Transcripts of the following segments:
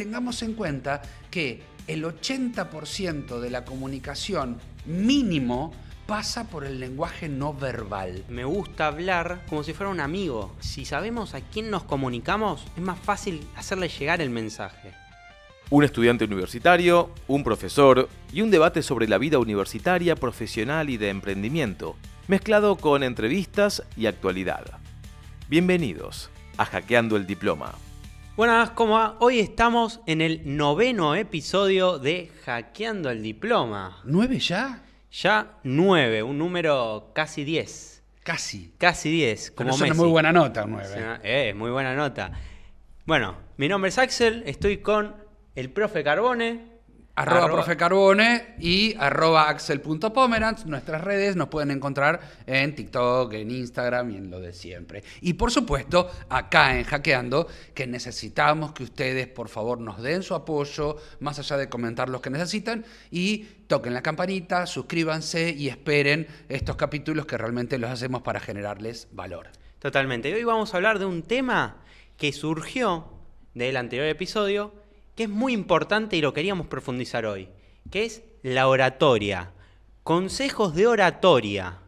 tengamos en cuenta que el 80% de la comunicación mínimo pasa por el lenguaje no verbal. Me gusta hablar como si fuera un amigo. Si sabemos a quién nos comunicamos, es más fácil hacerle llegar el mensaje. Un estudiante universitario, un profesor y un debate sobre la vida universitaria, profesional y de emprendimiento, mezclado con entrevistas y actualidad. Bienvenidos a Hackeando el Diploma. Buenas, ¿cómo va? Hoy estamos en el 9º episodio de Hackeando el Diploma. ¿9 ya? Ya 9, un número casi 10. Casi. Casi 10, como Pero es Messi. una muy buena nota, 9. Muy buena nota. Bueno, mi nombre es Axel, estoy con el profe Carbone. Profe Carbone y @axel.pomerantz. Nuestras redes nos pueden encontrar en TikTok, en Instagram y en lo de siempre. Y por supuesto, acá en Hackeando, que necesitamos que ustedes por favor nos den su apoyo, más allá de comentar los que necesitan, y toquen la campanita, suscríbanse y esperen estos capítulos que realmente los hacemos para generarles valor. Totalmente. Y hoy vamos a hablar de un tema que surgió del anterior episodio, que es muy importante y lo queríamos profundizar hoy, que es la oratoria. Consejos de oratoria.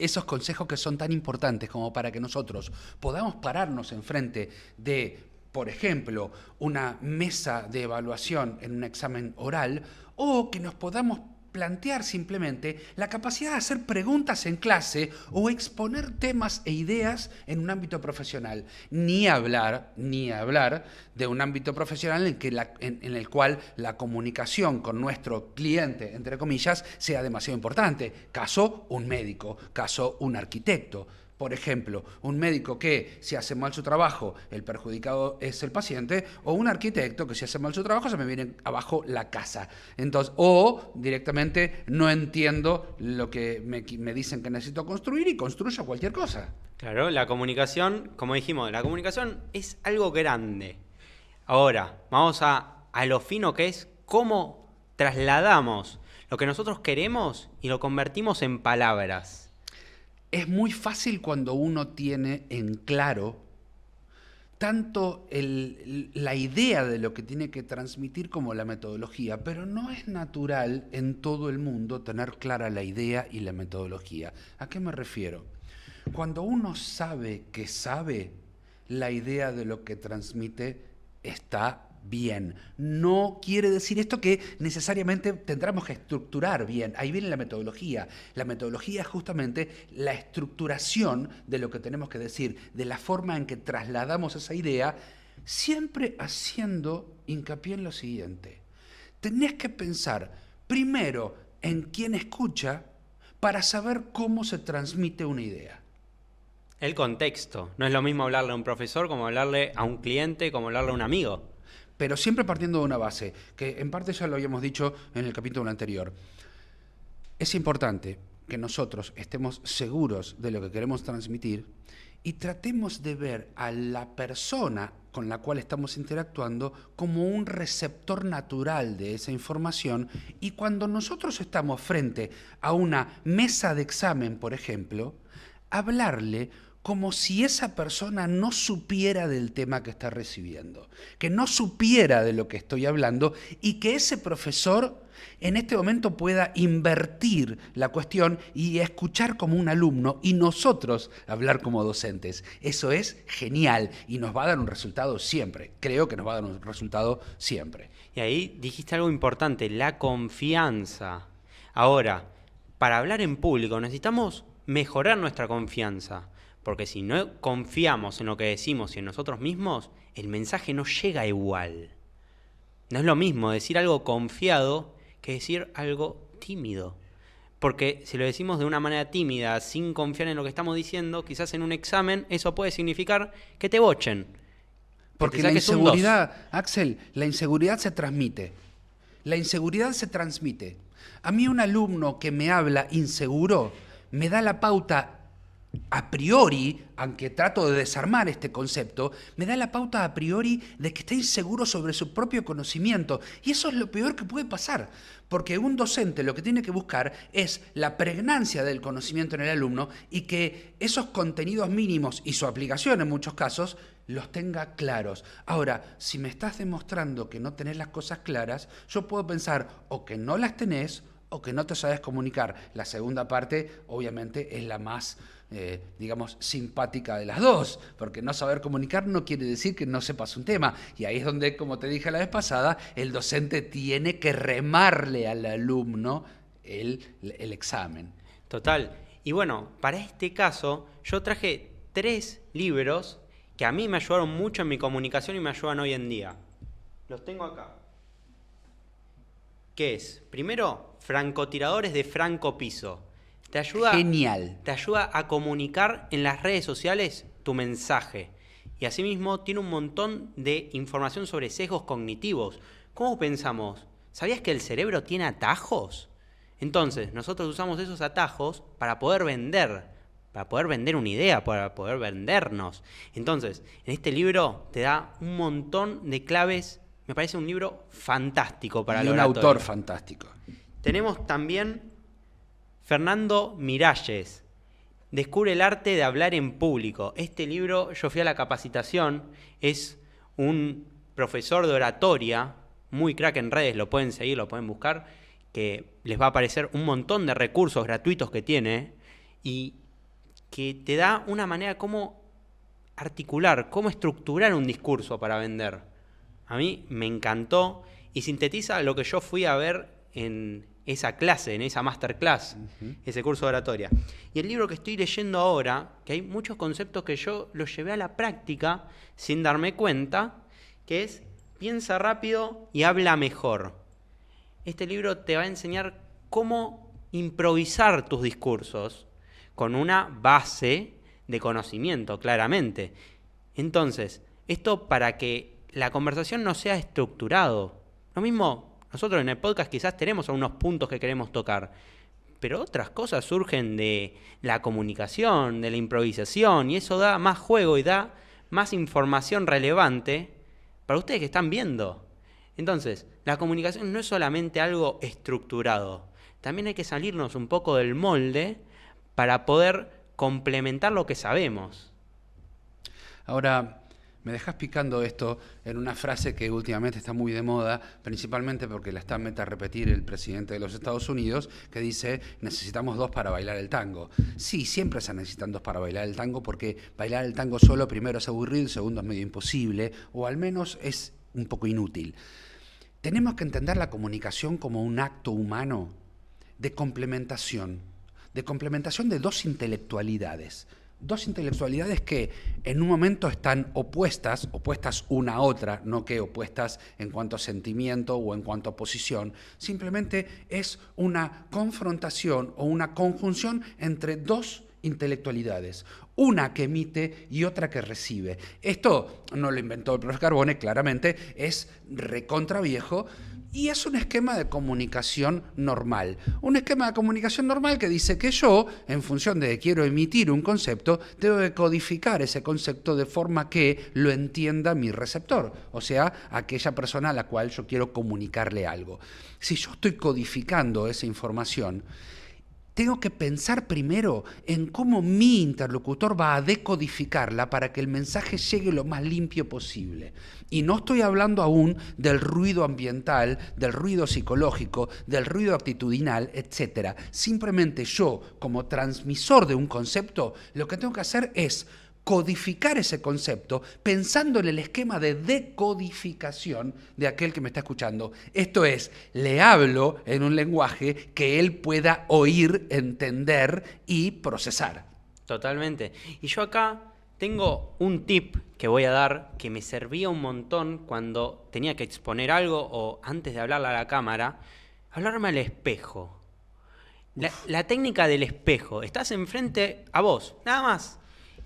Esos consejos que son tan importantes como para que nosotros podamos pararnos enfrente de, por ejemplo, una mesa de evaluación en un examen oral, o que nos podamos plantear simplemente la capacidad de hacer preguntas en clase o exponer temas e ideas en un ámbito profesional. Ni hablar de un ámbito profesional en el cual la comunicación con nuestro cliente, entre comillas, sea demasiado importante. Caso un médico, caso un arquitecto. Por ejemplo, un médico que si hace mal su trabajo, el perjudicado es el paciente, o un arquitecto que si hace mal su trabajo se me viene abajo la casa. Entonces, o directamente no entiendo lo que me dicen que necesito construir y construyo cualquier cosa. Claro, la comunicación, como dijimos, la comunicación es algo grande. Ahora, vamos a lo fino que es cómo trasladamos lo que nosotros queremos y lo convertimos en palabras. Es muy fácil cuando uno tiene en claro tanto la idea de lo que tiene que transmitir como la metodología, pero no es natural en todo el mundo tener clara la idea y la metodología. ¿A qué me refiero? Cuando uno sabe que sabe, la idea de lo que transmite está bien. No quiere decir esto que necesariamente tendremos que estructurar bien. Ahí viene la metodología. La metodología es justamente la estructuración de lo que tenemos que decir, de la forma en que trasladamos esa idea, siempre haciendo hincapié en lo siguiente. Tenés que pensar primero en quién escucha para saber cómo se transmite una idea. El contexto. No es lo mismo hablarle a un profesor como hablarle a un cliente, como hablarle a un amigo. Pero siempre partiendo de una base, que en parte ya lo habíamos dicho en el capítulo anterior. Es importante que nosotros estemos seguros de lo que queremos transmitir y tratemos de ver a la persona con la cual estamos interactuando como un receptor natural de esa información, y cuando nosotros estamos frente a una mesa de examen, por ejemplo, hablarle como si esa persona no supiera del tema que está recibiendo, que no supiera de lo que estoy hablando, y que ese profesor en este momento pueda invertir la cuestión y escuchar como un alumno y nosotros hablar como docentes. Eso es genial y nos va a dar un resultado siempre. Creo que nos va a dar un resultado siempre. Y ahí dijiste algo importante, la confianza. Ahora, para hablar en público necesitamos mejorar nuestra confianza. Porque si no confiamos en lo que decimos y en nosotros mismos, el mensaje no llega igual. No es lo mismo decir algo confiado que decir algo tímido. Porque si lo decimos de una manera tímida, sin confiar en lo que estamos diciendo, quizás en un examen eso puede significar que te bochen. Porque la inseguridad, Axel, la inseguridad se transmite. La inseguridad se transmite. A mí un alumno que me habla inseguro me da la pauta a priori, aunque trato de desarmar este concepto, me da la pauta a priori de que está inseguro sobre su propio conocimiento. Y eso es lo peor que puede pasar, porque un docente lo que tiene que buscar es la pregnancia del conocimiento en el alumno y que esos contenidos mínimos y su aplicación en muchos casos los tenga claros. Ahora, si me estás demostrando que no tenés las cosas claras, yo puedo pensar o que no las tenés o que no te sabes comunicar. La segunda parte, obviamente, es la más, digamos, simpática de las dos, porque no saber comunicar no quiere decir que no sepas un tema. Y ahí es donde, como te dije la vez pasada, el docente tiene que remarle al alumno el examen. Total. Y bueno, para este caso, yo traje 3 libros que a mí me ayudaron mucho en mi comunicación y me ayudan hoy en día. Los tengo acá. ¿Qué es? Primero, Francotiradores de Franco Piso. Genial. Te ayuda a comunicar en las redes sociales tu mensaje. Y asimismo tiene un montón de información sobre sesgos cognitivos. ¿Cómo pensamos? ¿Sabías que el cerebro tiene atajos? Entonces, nosotros usamos esos atajos para poder vender una idea, para poder vendernos. Entonces, en este libro te da un montón de claves. Me parece un libro fantástico para y un oratorio. autor fantástico. Tenemos también Fernando Miralles, Descubre el arte de hablar en público. Este libro, yo fui a la capacitación, es un profesor de oratoria, muy crack en redes, lo pueden seguir, lo pueden buscar, que les va a aparecer un montón de recursos gratuitos que tiene y que te da una manera cómo articular, cómo estructurar un discurso para vender. A mí me encantó y sintetiza lo que yo fui a ver en esa clase, en esa masterclass, ese curso de oratoria. Y el libro que estoy leyendo ahora, que hay muchos conceptos que yo los llevé a la práctica sin darme cuenta, que es Piensa rápido y habla mejor. Este libro te va a enseñar cómo improvisar tus discursos con una base de conocimiento, claramente. Entonces, esto para que la conversación no sea estructurado. Lo mismo, nosotros en el podcast quizás tenemos algunos puntos que queremos tocar, pero otras cosas surgen de la comunicación, de la improvisación, y eso da más juego y da más información relevante para ustedes que están viendo. Entonces, la comunicación no es solamente algo estructurado, también hay que salirnos un poco del molde para poder complementar lo que sabemos. Ahora, me dejas picando esto en una frase que últimamente está muy de moda, principalmente porque la está meta a repetir el presidente de los Estados Unidos, que dice, necesitamos 2 para bailar el tango. Sí, siempre se necesitan 2 para bailar el tango, porque bailar el tango solo, primero es aburrido, segundo es medio imposible, o al menos es un poco inútil. Tenemos que entender la comunicación como un acto humano de complementación de 2 intelectualidades. 2 intelectualidades que en un momento están opuestas una a otra, no que opuestas en cuanto a sentimiento o en cuanto a posición, simplemente es una confrontación o una conjunción entre 2 intelectualidades, una que emite y otra que recibe. Esto no lo inventó el profesor Carbone, claramente, es recontra viejo, y es un esquema de comunicación normal. Un esquema de comunicación normal que dice que yo, en función de que quiero emitir un concepto, tengo que codificar ese concepto de forma que lo entienda mi receptor, o sea, aquella persona a la cual yo quiero comunicarle algo. Si yo estoy codificando esa información, tengo que pensar primero en cómo mi interlocutor va a decodificarla para que el mensaje llegue lo más limpio posible. Y no estoy hablando aún del ruido ambiental, del ruido psicológico, del ruido actitudinal, etc. Simplemente yo, como transmisor de un concepto, lo que tengo que hacer es codificar ese concepto pensando en el esquema de decodificación de aquel que me está escuchando. Esto es, le hablo en un lenguaje que él pueda oír, entender y procesar. Totalmente. Y yo acá tengo un tip que voy a dar que me servía un montón cuando tenía que exponer algo o antes de hablarle a la cámara, hablarme al espejo. La técnica del espejo. Estás enfrente a vos, nada más.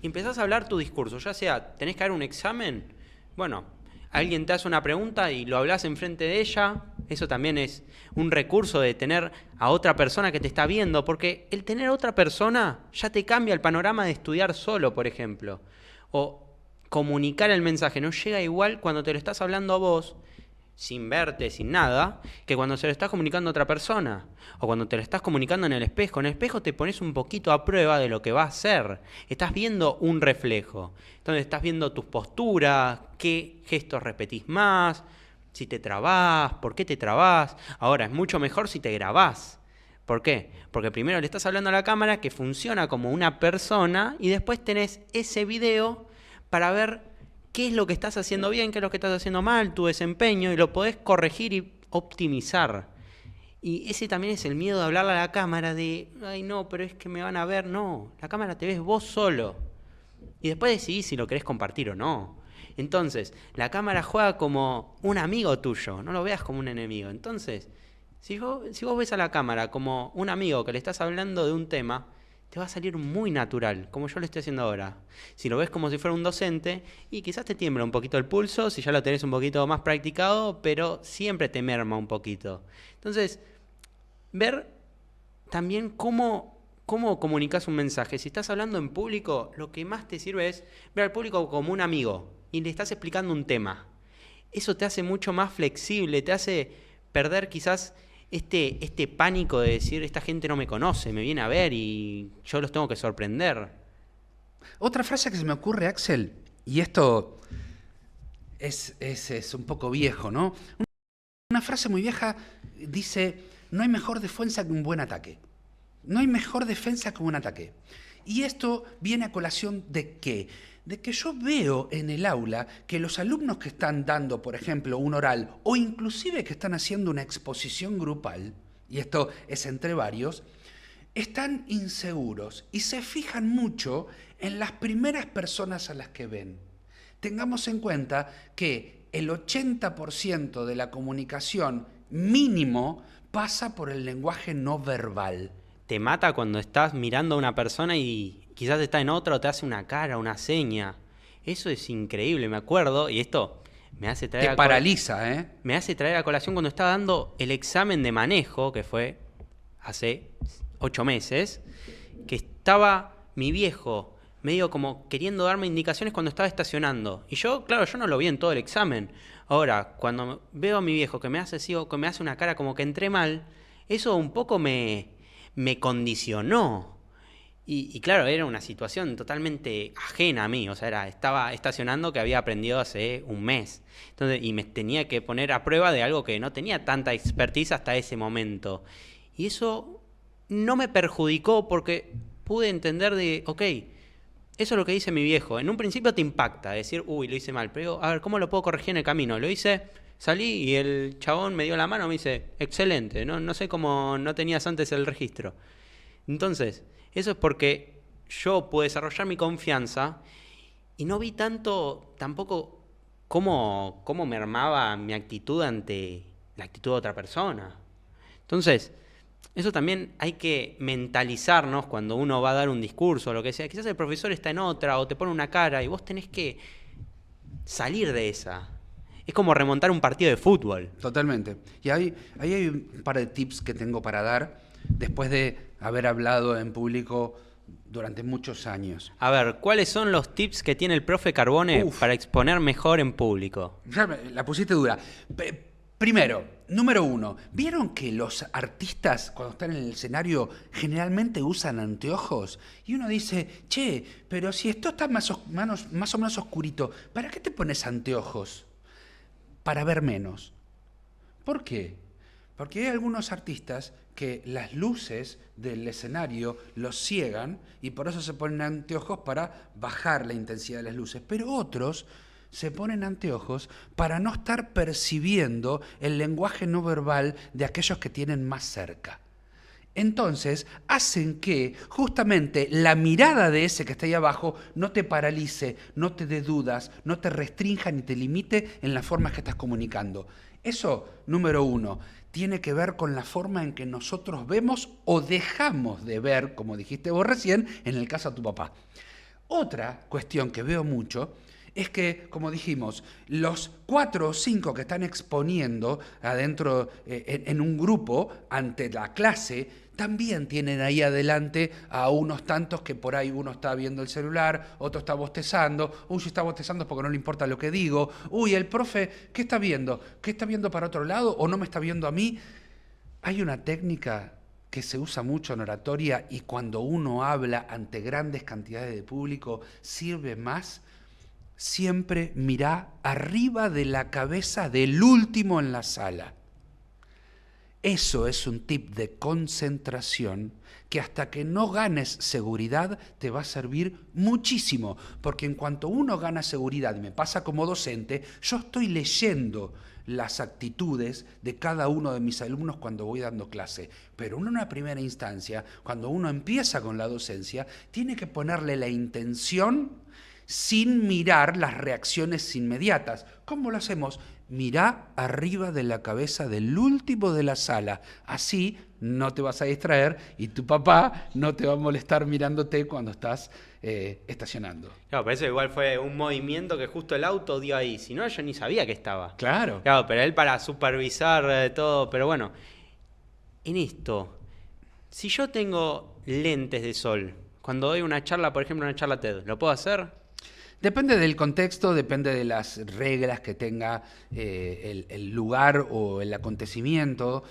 Empezás a hablar tu discurso, ya sea, tenés que dar un examen, bueno, alguien te hace una pregunta y lo hablas enfrente de ella, eso también es un recurso de tener a otra persona que te está viendo, porque el tener a otra persona ya te cambia el panorama de estudiar solo, por ejemplo, o comunicar el mensaje, no llega igual cuando te lo estás hablando a vos, sin verte, sin nada, que cuando se lo estás comunicando a otra persona. O cuando te lo estás comunicando en el espejo. En el espejo te pones un poquito a prueba de lo que va a ser. Estás viendo un reflejo. Entonces estás viendo tus posturas, qué gestos repetís más, si te trabás, por qué te trabás. Ahora, es mucho mejor si te grabás. ¿Por qué? Porque primero le estás hablando a la cámara que funciona como una persona y después tenés ese video para ver qué es lo que estás haciendo bien, qué es lo que estás haciendo mal, tu desempeño, y lo podés corregir y optimizar. Y ese también es el miedo de hablarle a la cámara de, ay no, pero es que me van a ver. No, la cámara te ves vos solo. Y después decidís si lo querés compartir o no. Entonces, la cámara juega como un amigo tuyo, no lo veas como un enemigo. Entonces, si vos ves a la cámara como un amigo que le estás hablando de un tema, te va a salir muy natural, como yo lo estoy haciendo ahora. Si lo ves como si fuera un docente, y quizás te tiembla un poquito el pulso, si ya lo tenés un poquito más practicado, pero siempre te merma un poquito. Entonces, ver también cómo comunicas un mensaje. Si estás hablando en público, lo que más te sirve es ver al público como un amigo y le estás explicando un tema. Eso te hace mucho más flexible, te hace perder quizás este pánico de decir, esta gente no me conoce, me viene a ver y yo los tengo que sorprender. Otra frase que se me ocurre, Axel, y esto es un poco viejo, ¿no? Una frase muy vieja dice, no hay mejor defensa que un buen ataque. No hay mejor defensa que un ataque. Y esto viene a colación de ¿qué? De que yo veo en el aula que los alumnos que están dando, por ejemplo, un oral o inclusive que están haciendo una exposición grupal, y esto es entre varios, están inseguros y se fijan mucho en las primeras personas a las que ven. Tengamos en cuenta que el 80% de la comunicación mínimo pasa por el lenguaje no verbal. Te mata cuando estás mirando a una persona y quizás está en otra o te hace una cara, una seña. Eso es increíble, me acuerdo, y esto me hace traer Te paraliza, ¿eh? Me hace traer a colación cuando estaba dando el examen de manejo, que fue hace 8 meses, que estaba mi viejo medio como queriendo darme indicaciones cuando estaba estacionando. Y yo, claro, yo no lo vi en todo el examen. Ahora, cuando veo a mi viejo que me hace así o que me hace una cara como que entré mal, eso un poco me condicionó. Y claro, era una situación totalmente ajena a mí. O sea, estaba estacionando que había aprendido hace un mes. Entonces, y me tenía que poner a prueba de algo que no tenía tanta expertise hasta ese momento. Y eso no me perjudicó porque pude entender de, ok, eso es lo que dice mi viejo. En un principio te impacta, decir, uy, lo hice mal. Pero a ver, ¿cómo lo puedo corregir en el camino? Lo hice, salí y el chabón me dio la mano, me dice, excelente, no sé cómo no tenías antes el registro. Entonces, eso es porque yo pude desarrollar mi confianza y no vi tanto tampoco cómo mermaba mi actitud ante la actitud de otra persona. Entonces, eso también hay que mentalizarnos cuando uno va a dar un discurso o lo que sea. Quizás el profesor está en otra o te pone una cara y vos tenés que salir de esa. Es como remontar un partido de fútbol. Totalmente. Y ahí hay un par de tips que tengo para dar después de haber hablado en público durante muchos años. A ver, ¿cuáles son los tips que tiene el profe Carbone para exponer mejor en público? Ya la pusiste dura. Primero, número 1, ¿vieron que los artistas cuando están en el escenario generalmente usan anteojos? Y uno dice, che, pero si esto está más o menos oscurito, ¿para qué te pones anteojos? Para ver menos. ¿Por qué? Porque hay algunos artistas que las luces del escenario los ciegan y por eso se ponen anteojos para bajar la intensidad de las luces. Pero otros se ponen anteojos para no estar percibiendo el lenguaje no verbal de aquellos que tienen más cerca. Entonces, hacen que justamente la mirada de ese que está ahí abajo no te paralice, no te dé dudas, no te restrinja ni te limite en las formas que estás comunicando. Eso, número 1, tiene que ver con la forma en que nosotros vemos o dejamos de ver, como dijiste vos recién, en el caso de tu papá. Otra cuestión que veo mucho es que, como dijimos, los 4 o 5 que están exponiendo adentro en un grupo ante la clase, también tienen ahí adelante a unos tantos que por ahí uno está viendo el celular, otro está bostezando, si está bostezando es porque no le importa lo que digo, el profe, ¿qué está viendo? ¿Qué está viendo para otro lado o no me está viendo a mí? Hay una técnica que se usa mucho en oratoria y cuando uno habla ante grandes cantidades de público sirve más. Siempre mirá arriba de la cabeza del último en la sala. Eso es un tip de concentración que hasta que no ganes seguridad te va a servir muchísimo, porque en cuanto uno gana seguridad, me pasa como docente, yo estoy leyendo las actitudes de cada uno de mis alumnos cuando voy dando clase, pero en una primera instancia, cuando uno empieza con la docencia, tiene que ponerle la intención sin mirar las reacciones inmediatas. ¿Cómo lo hacemos? Mirá arriba de la cabeza del último de la sala. Así no te vas a distraer y tu papá no te va a molestar mirándote cuando estás estacionando. Claro, pero eso igual fue un movimiento que justo el auto dio ahí. Si no, yo ni sabía que estaba. Claro. Claro, pero él para supervisar todo. Pero bueno, en esto, si yo tengo lentes de sol, cuando doy una charla, por ejemplo, una charla TED, ¿lo puedo hacer? Depende del contexto, depende de las reglas que tenga el lugar o el acontecimiento.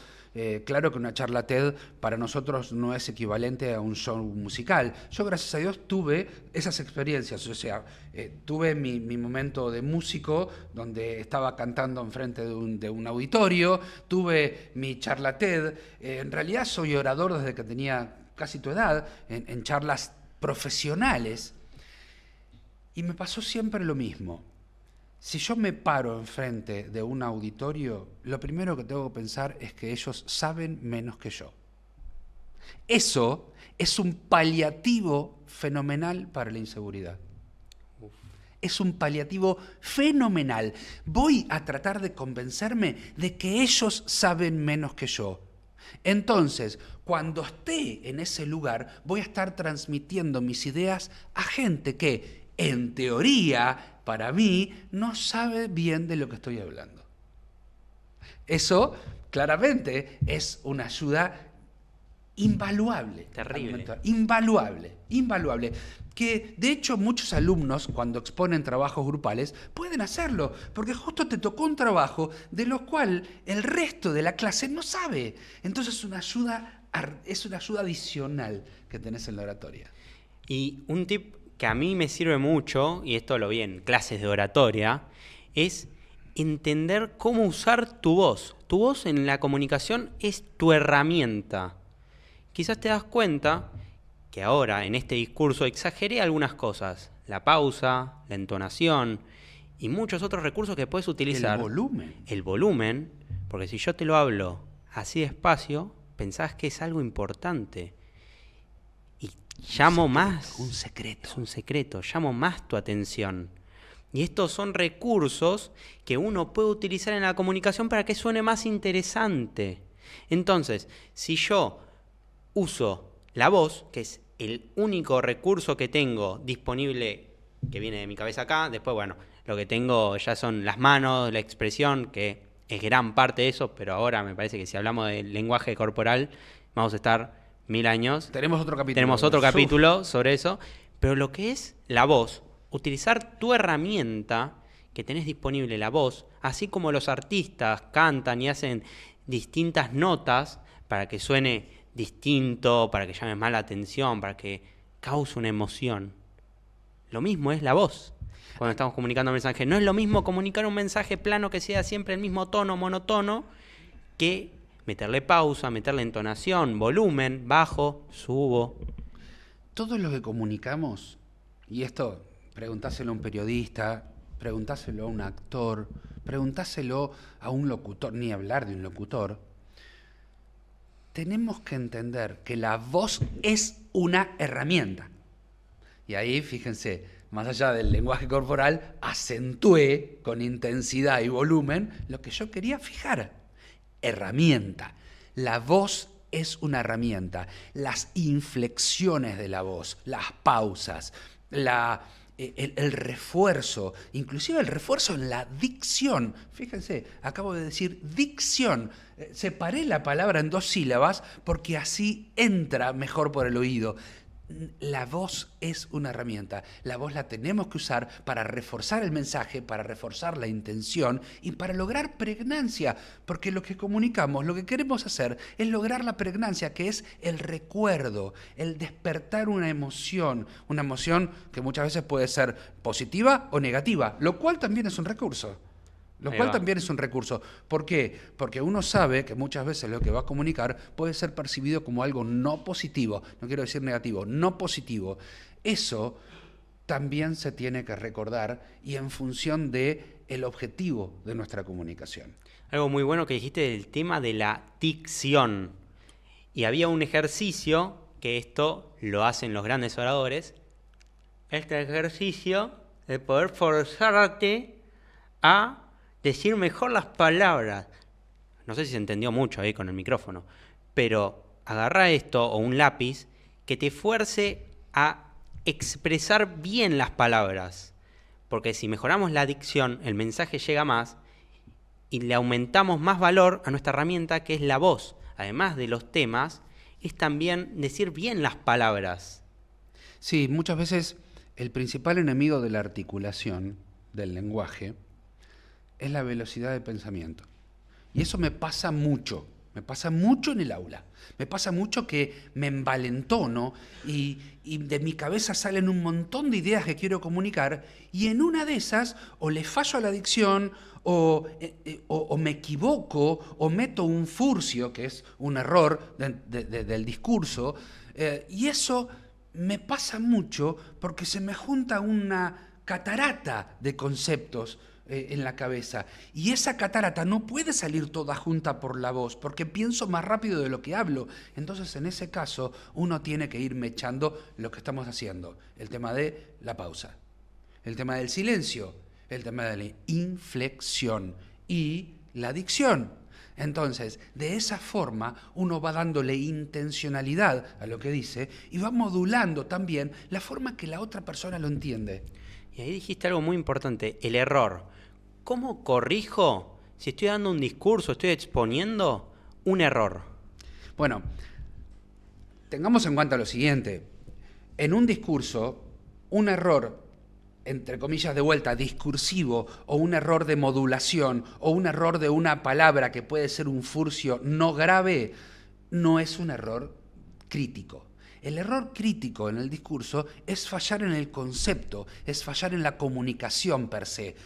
Claro que una charla TED para nosotros no es equivalente a un show musical. Yo, gracias a Dios, tuve esas experiencias. O sea, tuve mi momento de músico donde estaba cantando enfrente de un auditorio. Tuve mi charla TED. En realidad soy orador desde que tenía casi tu edad, en charlas profesionales. Y me pasó siempre lo mismo. Si yo me paro enfrente de un auditorio, lo primero que tengo que pensar es que ellos saben menos que yo. Eso es un paliativo fenomenal para la inseguridad. Es un paliativo fenomenal. Voy a tratar de convencerme de que ellos saben menos que yo. Entonces, cuando esté en ese lugar, voy a estar transmitiendo mis ideas a gente que, en teoría, para mí, no sabe bien de lo que estoy hablando. Eso, claramente, es una ayuda invaluable. Terrible. Invaluable. Que, de hecho, muchos alumnos, cuando exponen trabajos grupales, pueden hacerlo, porque justo te tocó un trabajo de lo cual el resto de la clase no sabe. Entonces, es una ayuda adicional que tenés en la oratoria. Y un tip que a mí me sirve mucho, y esto lo vi en clases de oratoria, es entender cómo usar tu voz. Tu voz en la comunicación es tu herramienta. Quizás te das cuenta que ahora en este discurso exageré algunas cosas. La pausa, la entonación y muchos otros recursos que puedes utilizar. El volumen, porque si yo te lo hablo así despacio, pensás que es algo importante. Llamo más. Un secreto. Es un secreto. Llamo más tu atención. Y estos son recursos que uno puede utilizar en la comunicación para que suene más interesante. Entonces, si yo uso la voz, que es el único recurso que tengo disponible, que viene de mi cabeza acá, después, bueno, lo que tengo ya son las manos, la expresión, que es gran parte de eso, pero ahora me parece que si hablamos del lenguaje corporal, vamos a estar 1000 años. Tenemos otro capítulo sobre eso. Pero lo que es la voz, utilizar tu herramienta que tenés disponible, la voz, así como los artistas cantan y hacen distintas notas para que suene distinto, para que llame más la atención, para que cause una emoción. Lo mismo es la voz. Cuando estamos comunicando un mensaje, no es lo mismo comunicar un mensaje plano que sea siempre el mismo tono, monotono, que meterle pausa, meterle entonación, volumen, bajo, subo. Todo lo que comunicamos, y esto preguntáselo a un periodista, preguntáselo a un actor, preguntáselo a un locutor, ni hablar de un locutor, tenemos que entender que la voz es una herramienta. Y ahí, fíjense, más allá del lenguaje corporal, acentué con intensidad y volumen lo que yo quería fijar. Herramienta. La voz es una herramienta. Las inflexiones de la voz, las pausas, la el refuerzo, inclusive el refuerzo en la dicción. Fíjense, acabo de decir dicción. Separé la palabra en 2 sílabas porque así entra mejor por el oído. La voz es una herramienta. La voz la tenemos que usar para reforzar el mensaje, para reforzar la intención y para lograr pregnancia. Porque lo que comunicamos, lo que queremos hacer es lograr la pregnancia, que es el recuerdo, el despertar una emoción que muchas veces puede ser positiva o negativa, lo cual también es un recurso. ¿Por qué? Porque uno sabe que muchas veces lo que va a comunicar puede ser percibido como algo no positivo, no quiero decir negativo, no positivo. Eso también se tiene que recordar y en función del objetivo de nuestra comunicación. Algo muy bueno que dijiste del tema de la dicción. Y había un ejercicio, que esto lo hacen los grandes oradores, este ejercicio de poder forzarte a decir mejor las palabras. No sé si se entendió mucho ahí con el micrófono, pero agarra esto o un lápiz que te fuerce a expresar bien las palabras. Porque si mejoramos la dicción, el mensaje llega más y le aumentamos más valor a nuestra herramienta, que es la voz. Además de los temas, es también decir bien las palabras. Sí, muchas veces el principal enemigo de la articulación, del lenguaje, es la velocidad de pensamiento. Y eso me pasa mucho en el aula. Me pasa mucho que me envalentono y de mi cabeza salen un montón de ideas que quiero comunicar y en una de esas o le fallo a la dicción o me equivoco o meto un furcio, que es un error del discurso, y eso me pasa mucho porque se me junta una catarata de conceptos en la cabeza. Y esa catarata no puede salir toda junta por la voz, porque pienso más rápido de lo que hablo. Entonces, en ese caso, uno tiene que ir mechando lo que estamos haciendo. El tema de la pausa, el tema del silencio, el tema de la inflexión y la dicción. Entonces, de esa forma, uno va dándole intencionalidad a lo que dice y va modulando también la forma que la otra persona lo entiende. Y ahí dijiste algo muy importante, el error. ¿Cómo corrijo si estoy dando un discurso, estoy exponiendo un error? Bueno, tengamos en cuenta lo siguiente. En un discurso, un error, entre comillas de vuelta, discursivo, o un error de modulación, o un error de una palabra que puede ser un furcio no grave, no es un error crítico. El error crítico en el discurso es fallar en el concepto, es fallar en la comunicación per se.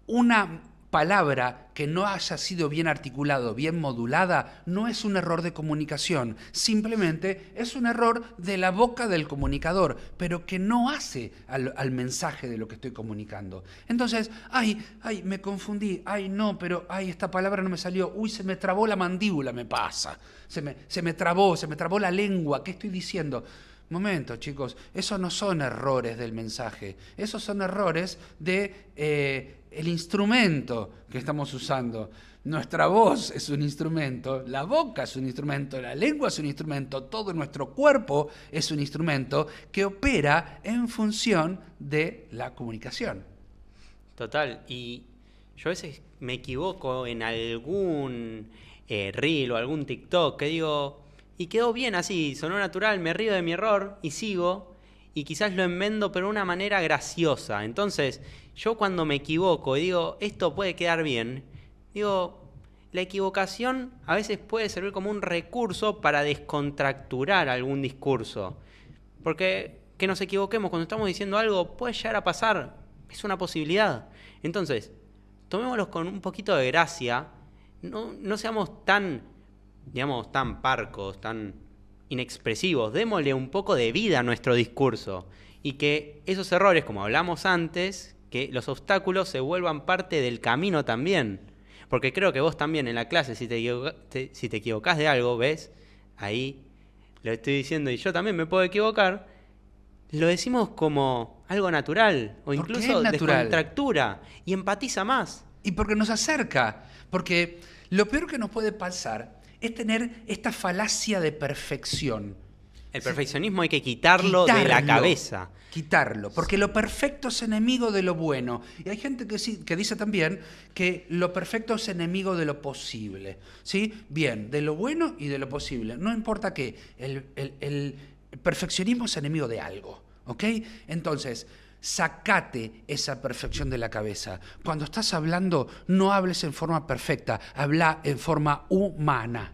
Una palabra que no haya sido bien articulado, bien modulada, no es un error de comunicación, simplemente es un error de la boca del comunicador, pero que no hace al mensaje de lo que estoy comunicando. Entonces, me confundí, esta palabra no me salió, se me trabó la mandíbula, me pasa, se me trabó la lengua, ¿qué estoy diciendo? Momento, chicos, esos no son errores del mensaje, esos son errores de el instrumento que estamos usando. Nuestra voz es un instrumento, la boca es un instrumento, la lengua es un instrumento, todo nuestro cuerpo es un instrumento que opera en función de la comunicación. Total, y yo a veces me equivoco en algún reel o algún TikTok que digo, y quedó bien así, sonó natural, me río de mi error y sigo, y quizás lo enmendo pero de una manera graciosa. Entonces, yo cuando me equivoco y digo, esto puede quedar bien, digo, la equivocación a veces puede servir como un recurso para descontracturar algún discurso. Porque que nos equivoquemos cuando estamos diciendo algo puede llegar a pasar, es una posibilidad. Entonces, tomémoslo con un poquito de gracia, no seamos tan parcos, tan inexpresivos, démosle un poco de vida a nuestro discurso y que esos errores, como hablamos antes, que los obstáculos se vuelvan parte del camino también. Porque creo que vos también en la clase, si te equivocás de algo, ¿ves? Ahí lo estoy diciendo y yo también me puedo equivocar. Lo decimos como algo natural o incluso descontractura y empatiza más. Y porque nos acerca. Porque lo peor que nos puede pasar es tener esta falacia de perfección. El perfeccionismo hay que quitarlo de la cabeza. Quitarlo, porque lo perfecto es enemigo de lo bueno. Y hay gente que dice también que lo perfecto es enemigo de lo posible. ¿Sí? Bien, de lo bueno y de lo posible. No importa qué, el perfeccionismo es enemigo de algo. ¿Ok? Entonces, sacate esa perfección de la cabeza. Cuando estás hablando, no hables en forma perfecta, habla en forma humana.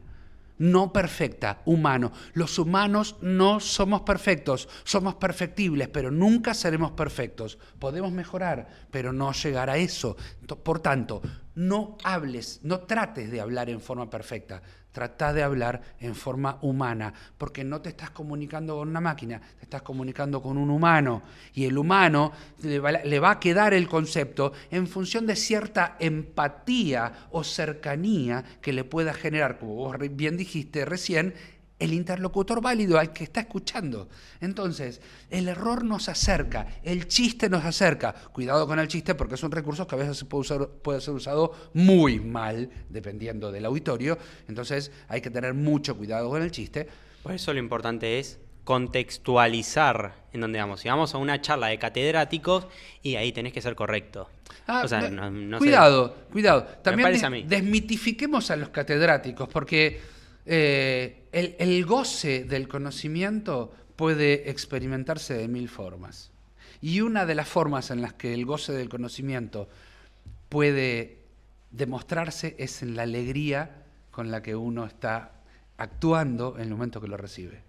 No perfecta, humano. Los humanos no somos perfectos, somos perfectibles, pero nunca seremos perfectos. Podemos mejorar, pero no llegar a eso. Por tanto, no hables, no trates de hablar en forma perfecta. Trata de hablar en forma humana, porque no te estás comunicando con una máquina, te estás comunicando con un humano. Y el humano le va a quedar el concepto en función de cierta empatía o cercanía que le pueda generar, como vos bien dijiste recién, el interlocutor válido al que está escuchando. Entonces, el error nos acerca, el chiste nos acerca. Cuidado con el chiste porque es un recurso que a veces puede ser usado muy mal, dependiendo del auditorio. Entonces, hay que tener mucho cuidado con el chiste. Por eso lo importante es contextualizar en donde vamos. Si vamos a una charla de catedráticos, y ahí tenés que ser correcto. Ah, o sea, no cuidado. Me También parece a mí. desmitifiquemos a los catedráticos, porque el goce del conocimiento puede experimentarse de 1000 formas. Y una de las formas en las que el goce del conocimiento puede demostrarse es en la alegría con la que uno está actuando en el momento que lo recibe.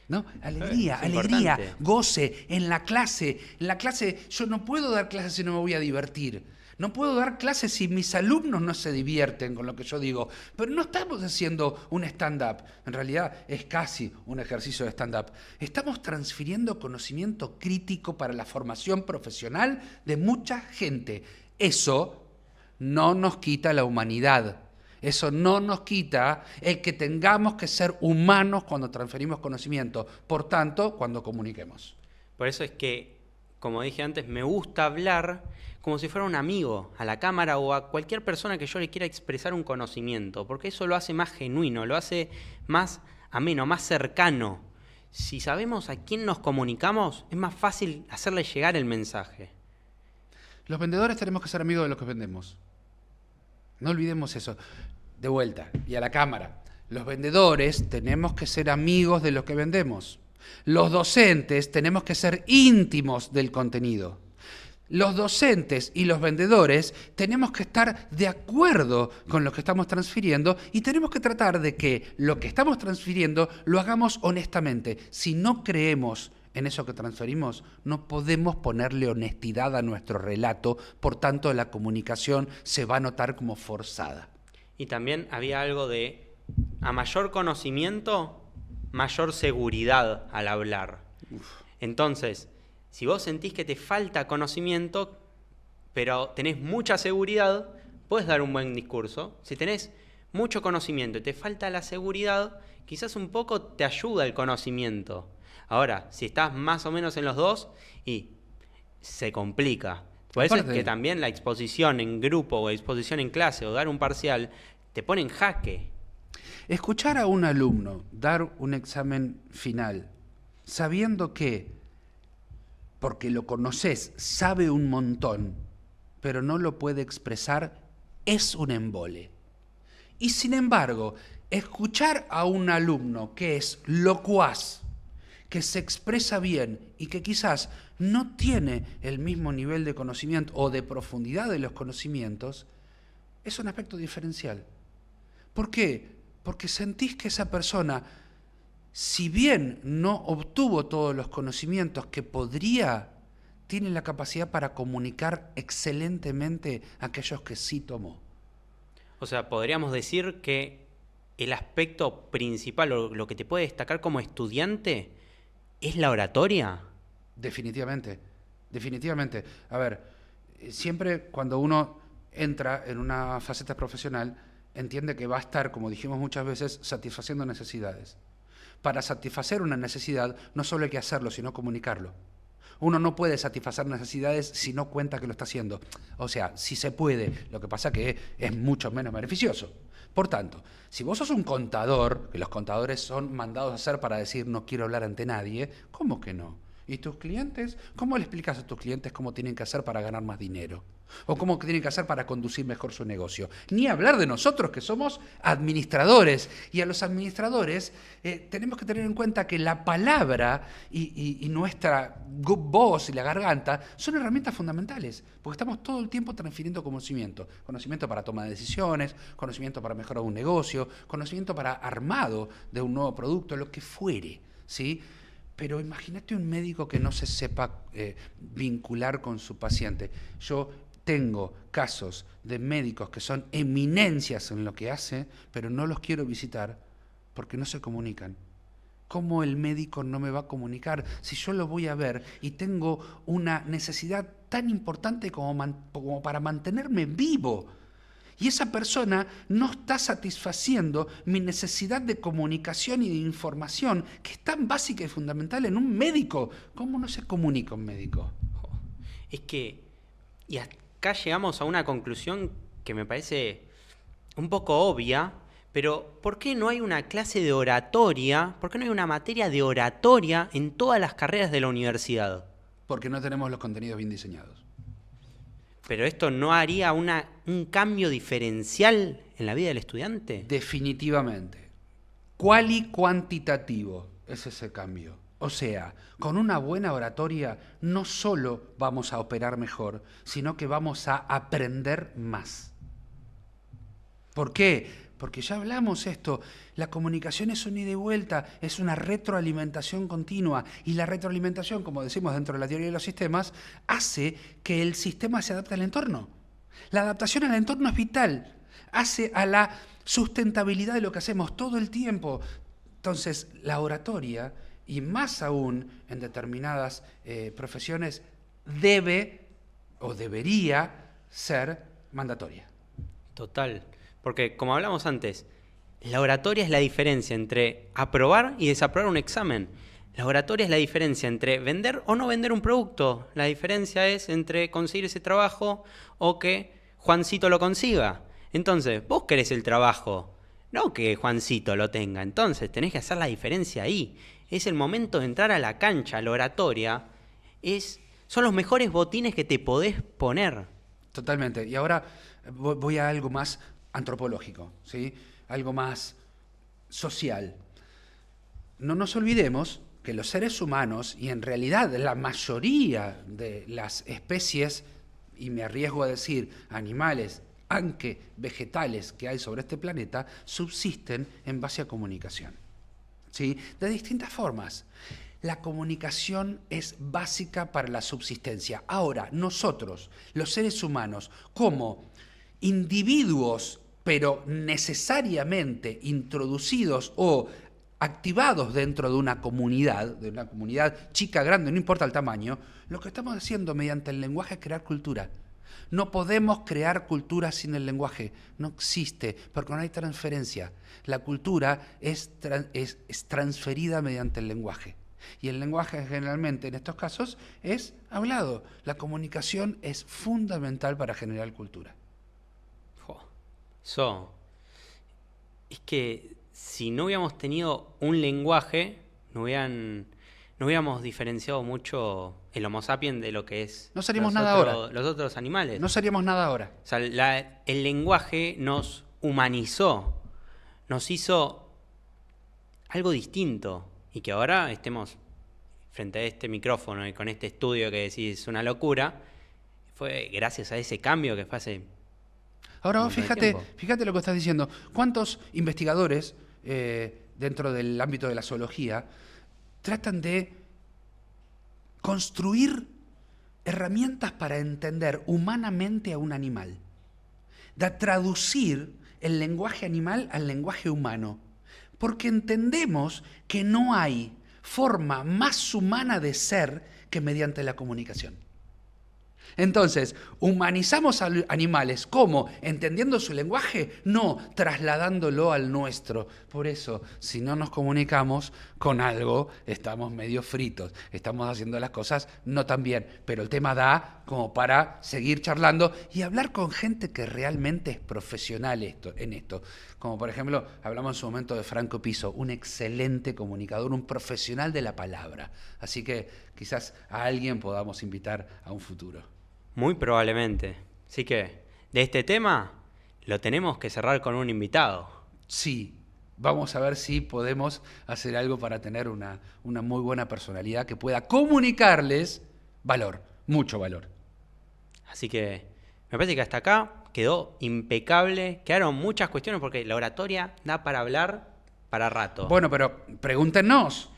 ¿No? Alegría, importante. goce, en la clase. En la clase, yo no puedo dar clases si no me voy a divertir. No puedo dar clases si mis alumnos no se divierten con lo que yo digo. Pero no estamos haciendo un stand-up. En realidad es casi un ejercicio de stand-up. Estamos transfiriendo conocimiento crítico para la formación profesional de mucha gente. Eso no nos quita la humanidad. Eso no nos quita el que tengamos que ser humanos cuando transferimos conocimiento. Por tanto, cuando comuniquemos. Por eso es que, como dije antes, me gusta hablar como si fuera un amigo a la cámara o a cualquier persona que yo le quiera expresar un conocimiento, porque eso lo hace más genuino, lo hace más ameno, más cercano. Si sabemos a quién nos comunicamos, es más fácil hacerle llegar el mensaje. Los vendedores tenemos que ser amigos de los que vendemos. No olvidemos eso. De vuelta, y a la cámara. Los vendedores tenemos que ser amigos de los que vendemos. Los docentes tenemos que ser íntimos del contenido. Los docentes y los vendedores tenemos que estar de acuerdo con lo que estamos transfiriendo y tenemos que tratar de que lo que estamos transfiriendo lo hagamos honestamente. Si no creemos en eso que transferimos, no podemos ponerle honestidad a nuestro relato, por tanto la comunicación se va a notar como forzada. Y también había algo de, a mayor conocimiento, mayor seguridad al hablar. Entonces, si vos sentís que te falta conocimiento, pero tenés mucha seguridad, podés dar un buen discurso. Si tenés mucho conocimiento y te falta la seguridad, quizás un poco te ayuda el conocimiento. Ahora, si estás más o menos en los dos, y se complica. Puede ser que también la exposición en grupo o exposición en clase o dar un parcial te pone en jaque. Escuchar a un alumno dar un examen final, sabiendo que, porque lo conoces, sabe un montón, pero no lo puede expresar, es un embole. Y sin embargo, escuchar a un alumno que es locuaz, que se expresa bien y que quizás no tiene el mismo nivel de conocimiento o de profundidad de los conocimientos, es un aspecto diferencial. ¿Por qué? Porque sentís que esa persona, si bien no obtuvo todos los conocimientos que podría, tiene la capacidad para comunicar excelentemente a aquellos que sí tomó. O sea, podríamos decir que el aspecto principal o lo que te puede destacar como estudiante es la oratoria. Definitivamente, definitivamente. A ver, siempre cuando uno entra en una faceta profesional, entiende que va a estar, como dijimos muchas veces, satisfaciendo necesidades. Para satisfacer una necesidad no solo hay que hacerlo, sino comunicarlo. Uno no puede satisfacer necesidades si no cuenta que lo está haciendo. O sea, sí se puede, lo que pasa que es mucho menos beneficioso. Por tanto, si vos sos un contador, que los contadores son mandados a hacer para decir no quiero hablar ante nadie, ¿cómo que no? ¿Y tus clientes? ¿Cómo le explicas a tus clientes cómo tienen que hacer para ganar más dinero? ¿O cómo tienen que hacer para conducir mejor su negocio? Ni hablar de nosotros, que somos administradores. Y a los administradores tenemos que tener en cuenta que la palabra y nuestra voz y la garganta son herramientas fundamentales, porque estamos todo el tiempo transfiriendo conocimiento. Conocimiento para toma de decisiones, conocimiento para mejorar un negocio, conocimiento para armado de un nuevo producto, lo que fuere, ¿sí? Pero imagínate un médico que no se sepa vincular con su paciente. Yo tengo casos de médicos que son eminencias en lo que hace, pero no los quiero visitar porque no se comunican. ¿Cómo el médico no me va a comunicar si yo lo voy a ver y tengo una necesidad tan importante como para mantenerme vivo? Y esa persona no está satisfaciendo mi necesidad de comunicación y de información, que es tan básica y fundamental en un médico. ¿Cómo no se comunica un médico? Es que, y acá llegamos a una conclusión que me parece un poco obvia, pero ¿por qué no hay una clase de oratoria? ¿Por qué no hay una materia de oratoria en todas las carreras de la universidad? Porque no tenemos los contenidos bien diseñados. ¿Pero esto no haría un cambio diferencial en la vida del estudiante? Definitivamente. Cuali cuantitativo es ese cambio. O sea, con una buena oratoria no solo vamos a operar mejor, sino que vamos a aprender más. ¿Por qué? Porque ya hablamos esto, la comunicación es un ida y vuelta, es una retroalimentación continua, y la retroalimentación, como decimos dentro de la teoría de los sistemas, hace que el sistema se adapte al entorno. La adaptación al entorno es vital, hace a la sustentabilidad de lo que hacemos todo el tiempo. Entonces, la oratoria, y más aún en determinadas profesiones, debe o debería ser mandatoria. Total. Porque, como hablamos antes, la oratoria es la diferencia entre aprobar y desaprobar un examen. La oratoria es la diferencia entre vender o no vender un producto. La diferencia es entre conseguir ese trabajo o que Juancito lo consiga. Entonces, vos querés el trabajo, no que Juancito lo tenga. Entonces, tenés que hacer la diferencia ahí. Es el momento de entrar a la cancha. La oratoria son los mejores botines que te podés poner. Totalmente. Y ahora voy a algo más antropológico, ¿sí? Algo más social. No nos olvidemos que los seres humanos, y en realidad la mayoría de las especies, y me arriesgo a decir animales, aunque vegetales que hay sobre este planeta, subsisten en base a comunicación, ¿sí? De distintas formas. La comunicación es básica para la subsistencia. Ahora, nosotros, los seres humanos, como individuos, pero necesariamente introducidos o activados dentro de una comunidad chica, grande, no importa el tamaño, lo que estamos haciendo mediante el lenguaje es crear cultura. No podemos crear cultura sin el lenguaje, no existe, porque no hay transferencia. La cultura es transferida mediante el lenguaje. Y el lenguaje generalmente en estos casos es hablado. La comunicación es fundamental para generar cultura. Es que si no hubiéramos tenido un lenguaje, no hubiéramos diferenciado mucho el Homo sapiens de lo que es no seríamos nada ahora. Los otros animales. No seríamos nada ahora. O sea, el lenguaje nos humanizó, nos hizo algo distinto, y que ahora estemos frente a este micrófono y con este estudio que decís es una locura, fue gracias a ese cambio que fue hace... Ahora vos fíjate lo que estás diciendo. ¿Cuántos investigadores dentro del ámbito de la zoología tratan de construir herramientas para entender humanamente a un animal? De traducir el lenguaje animal al lenguaje humano. Porque entendemos que no hay forma más humana de ser que mediante la comunicación. Entonces, ¿humanizamos a animales? ¿Cómo? ¿Entendiendo su lenguaje? No, trasladándolo al nuestro. Por eso, si no nos comunicamos con algo, estamos medio fritos. Estamos haciendo las cosas no tan bien. Pero el tema da como para seguir charlando y hablar con gente que realmente es profesional en esto. Como por ejemplo, hablamos en su momento de Franco Piso, un excelente comunicador, un profesional de la palabra. Así que quizás a alguien podamos invitar a un futuro. Muy probablemente. Así que, de este tema, lo tenemos que cerrar con un invitado. Sí, vamos a ver si podemos hacer algo para tener una muy buena personalidad que pueda comunicarles valor, mucho valor. Así que, me parece que hasta acá quedó impecable. Quedaron muchas cuestiones porque la oratoria da para hablar para rato. Bueno, pero pregúntenos,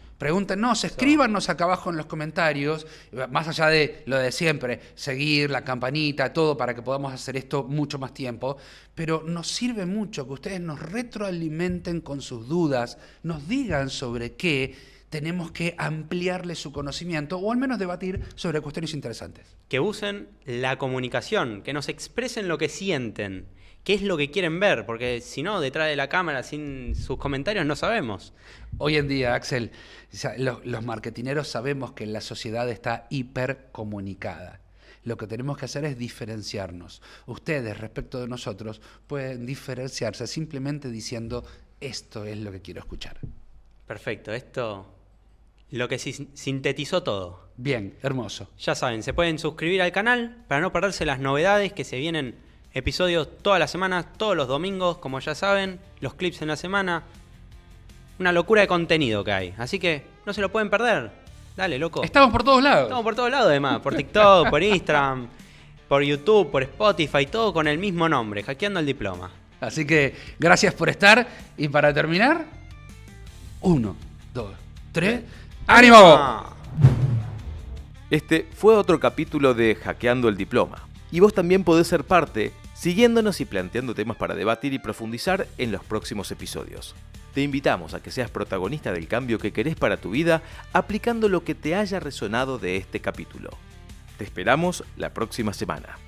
escríbanos acá abajo en los comentarios, más allá de lo de siempre, seguir, la campanita, todo para que podamos hacer esto mucho más tiempo, pero nos sirve mucho que ustedes nos retroalimenten con sus dudas, nos digan sobre qué tenemos que ampliarle su conocimiento o al menos debatir sobre cuestiones interesantes. Que usen la comunicación, que nos expresen lo que sienten, qué es lo que quieren ver, porque si no, detrás de la cámara, sin sus comentarios, no sabemos. Hoy en día, Axel, los marketineros sabemos que la sociedad está hipercomunicada. Lo que tenemos que hacer es diferenciarnos. Ustedes, respecto de nosotros, pueden diferenciarse simplemente diciendo esto es lo que quiero escuchar. Perfecto, esto lo que sintetizó todo. Bien, hermoso. Ya saben, se pueden suscribir al canal para no perderse las novedades que se vienen. Episodios todas las semanas, todos los domingos, como ya saben, los clips en la semana. Una locura de contenido que hay. Así que no se lo pueden perder. Dale, loco. Estamos por todos lados. Estamos por todos lados, además. Por TikTok, por Instagram, por YouTube, por Spotify, todo con el mismo nombre, Hackeando el Diploma. Así que gracias por estar. Y para terminar, 1, 2, 3. ¡Ánimo! Este fue otro capítulo de Hackeando el Diploma. Y vos también podés ser parte, siguiéndonos y planteando temas para debatir y profundizar en los próximos episodios. Te invitamos a que seas protagonista del cambio que querés para tu vida, aplicando lo que te haya resonado de este capítulo. Te esperamos la próxima semana.